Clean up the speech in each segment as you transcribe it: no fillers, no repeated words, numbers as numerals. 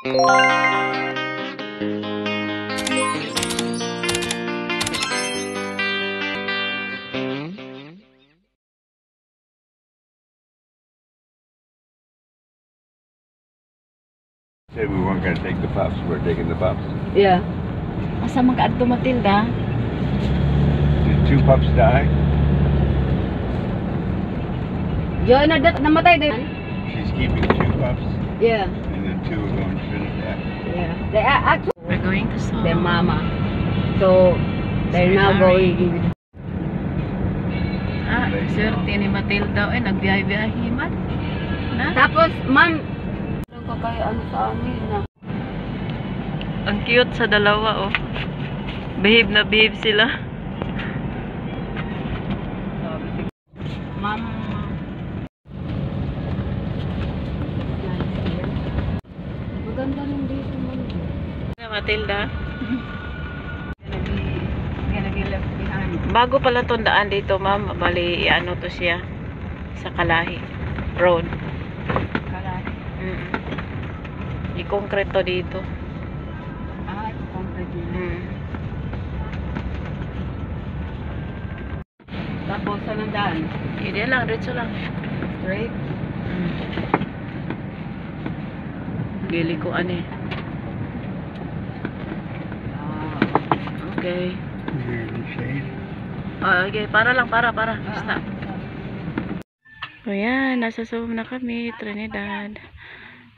Said we weren't going to take the pups. We're taking the pups. Yeah. Asa magkaadto Matilda? Did 2 pups die? Yo namatay din. She's keeping 2 pups. Yeah. And then 2 are going to Trinidad. Yeah. They are actually We're going to saw their mama. So they're now going. Swerte ni Matilda nagbiyahe-biyahe man. Tapos ma'am, kaya ano sa amin na. Ang cute sa dalawa Behave na behave sila. Ma'am. Maganda rin dito ma'am. Matilda. Gonna be left behind. Bago pala tundaan dito, ma'am. Bali, ano to siya sa Kalahi Road. Kalahi. I-concrete to dito. Ito concrete na. Tapos saan ang daan? Hindi lang, diretso lang. Straight? Gili ko Okay. Okay, para lang, para. Stop. So yan, nasa Subo na kami, Trinidad.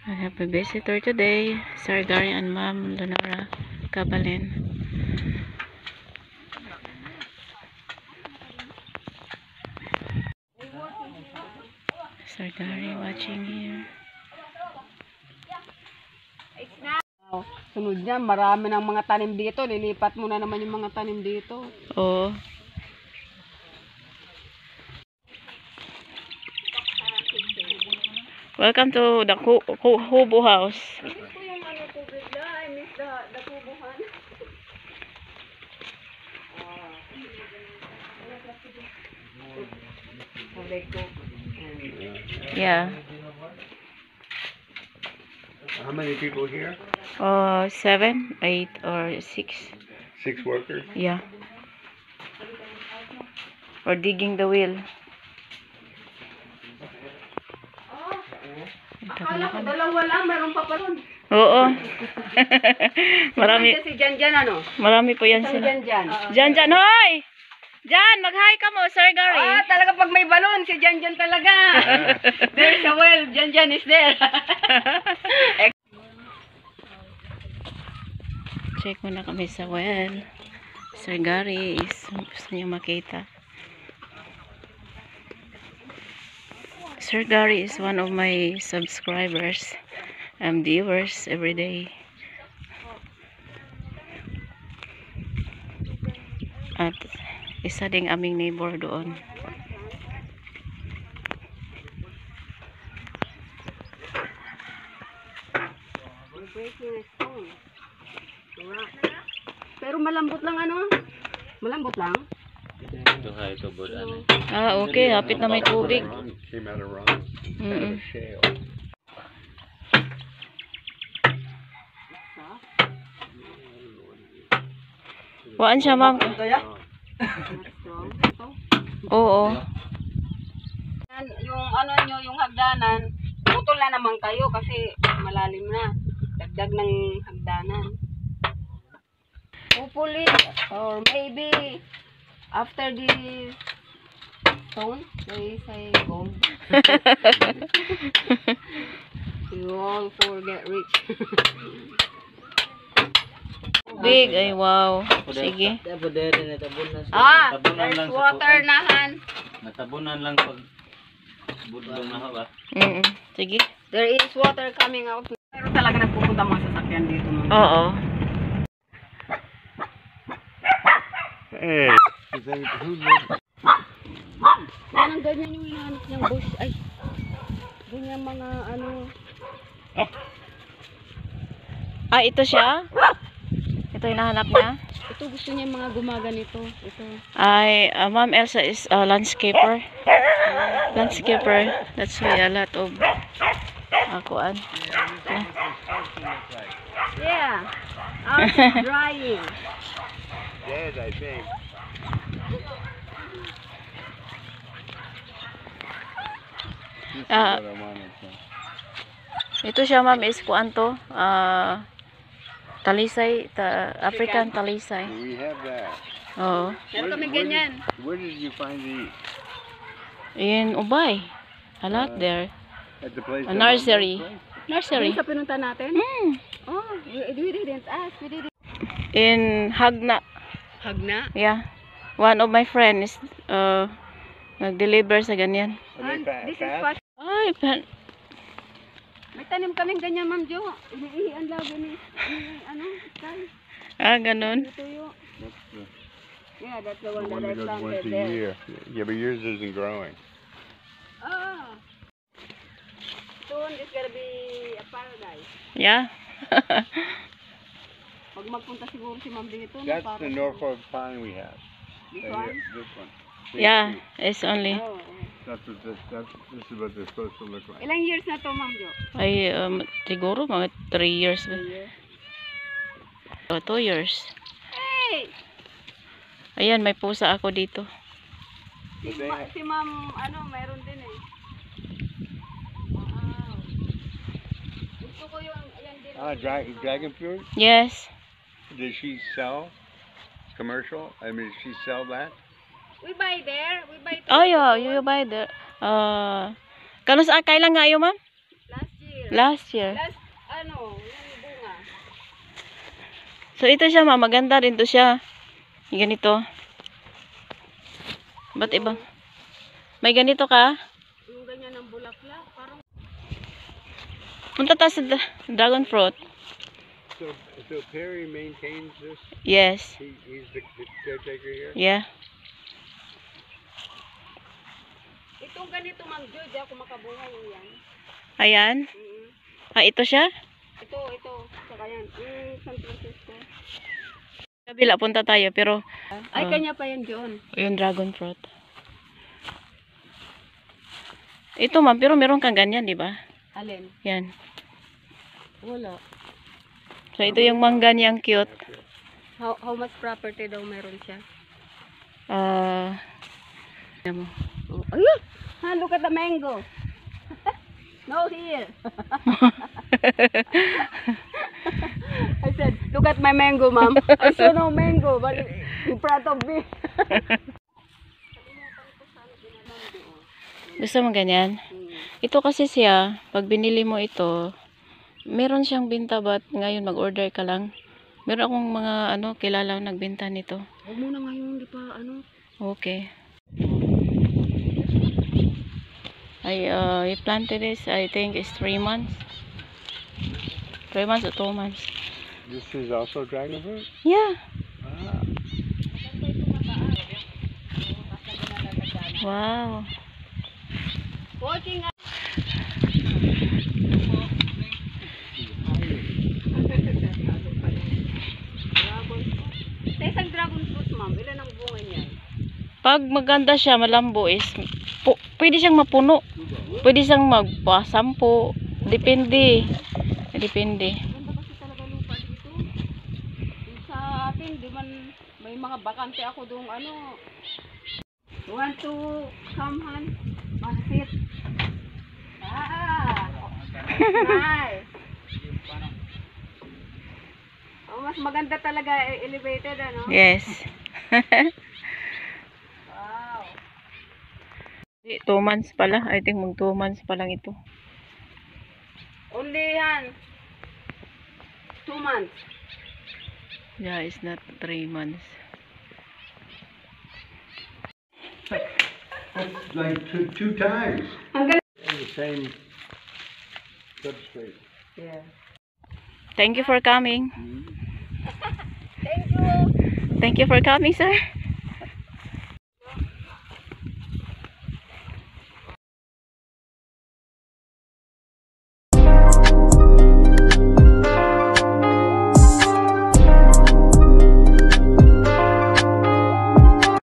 I have a visitor today, Sir Gary and Ma'am Lenora Cabalin. Sir Gary watching here. Sunod niya, marami ng mga tanim dito. Lilipat mo na naman yung mga tanim dito. Oo. Welcome to the Hubo House. Yeah. How many people here? 7, 8, or 6. 6 workers? Yeah. Or digging the wheel. Akala ko dalawa lang, meron pa ron. Oo. Marami. Si Janjan ano? Marami po yan Si sila. Janjan. Jan, hoy! Jan, mag-hi ka mo, Sir Gary. Talaga pag may balon, si Janjan talaga. There's a well, Janjan is there. Check muna kami sa well. Sir Gary is gusto niyo makita. Sir Gary is one of my subscribers and viewers every day. At isa ding aming neighbor doon. Pero malambot lang ano? Malambot lang? Okay. Hapit na may tubig. Came out of rock. Shale. Waan siya, ma'am. Oo. Yung ano nyo, yung hagdanan, putol na naman kayo kasi malalim na. Dagdag ng hagdanan. Hopefully, or maybe, after this stone, they say gold. You all forget rich. Big, ay wow. Sige. There's water nahan. Natabunan lang pag budlong na ba? Sige. There is water coming out. Pero talaga nagpupunta mga sasakyan dito. Oo. Hey. Parang ganyan yung hinahanap niyang bush. Ay, ganyan mga ano. Ito siya? Ito hinahanap niya? Ito gusto niya mga gumaganito. Ito. Ay, Ma'am Elsa is a landscaper. Landscaper. That's why a lot of Kuan. Yeah. Ours is drying. Dead, I think. This is Ah. what I wanted to. Ito siya ma'am is kuan to. Talisay, African talisay. We have that. Oo. Meron kami ganyan. Where did you find these? In Ubay. A lot there. At the place. A nursery. Doon Nursery. sa pinunta natin? Hmm. Oh, we didn't ask. We didn't. In Hagna. Hagna? Yeah. One of my friends nag-deliver sa ganyan. This is what. Ay, May tanim kaming ganyan, Ma'am Jo. Iniihi ang lagi ni ano, Sky. ganun. Tuyo. That's the Yeah, that's the one one that I that goes planted once a there. year. Yeah, but yours isn't growing. Ah. Soon it's gonna be a paradise. Yeah. Pag magpunta siguro si Ma'am dito, That's the Norfolk pine we have. This Right one? here, this one. Yeah, it's only Oh. That's what this is what they're supposed to look like. Ilang years na to, Ma'am Jo? ay siguro mga 3 years. 2 years. Hey! Ayan, may pusa ako dito. Si Ma'am, ano, meron din eh. Wow. Gusto ko yung, ayan din. Dragon fruit? Yes. Does she sell commercial? I mean, does she sell that? We buy there. We buy Oh, yeah, you buy the kano sa kailan nga ayo, ma'am? last year. Last year. Last, ano, yung bunga. So ito siya, ma'am, maganda rin to siya. Ganito. Ba't iba? May ganito ka? Yung ganyan ng bulaklak. Parang, Punta tayo sa dragon fruit. So Perry maintains this. Yes. He's the caretaker here. Yeah. itong ganito, Ma'am Jo, di ako makabuhay yung yan. Ayan. Ito siya? Ito. Saka yan. Yung San Francisco. Kabila, punta tayo. Pero, Ay, kanya pa yan, John. yung dragon fruit. Ito, ma'am, pero meron kang ganyan, di ba? Alin? Yan. Wala. So, ito yung mangga niyang cute. How much property daw meron siya? Ayan mo. Oh, ayun! Ha, look at the mango. No, here. I said, look at my mango, ma'am. I saw no mango, but in front of me. Gusto mo ganyan? Ito kasi siya, pag binili mo ito, meron siyang binta, but ngayon mag-order ka lang. Meron akong mga, kilala nagbenta nito. Huwag mo na ngayon, di pa, Okay. I planted this, I think it's 3 months. 3 months or 2 months. This is also dragon fruit. Yeah. Ah. Wow. Working at... Sa isang dragon fruit, ma'am, ilan ang bunga niyan? Pag maganda siya, malambo is, pwede siyang mapuno. Pwede siyang magpasampo. Depende. Depende. Ganda kasi talaga lupa dito. Yung sa atin, di man, may mga bakante ako doon, you want to come, Han? Sit. Nice. Oh, mas maganda talaga elevated, Yes. Wow. 2 months pala. I think mag 2 months pa lang ito. Only, Han, 2 months. Yeah, it's not 3 months. That's like two times. Ang galing. The same substrate. Yeah. Thank you for coming. Thank you. Thank you for coming, sir.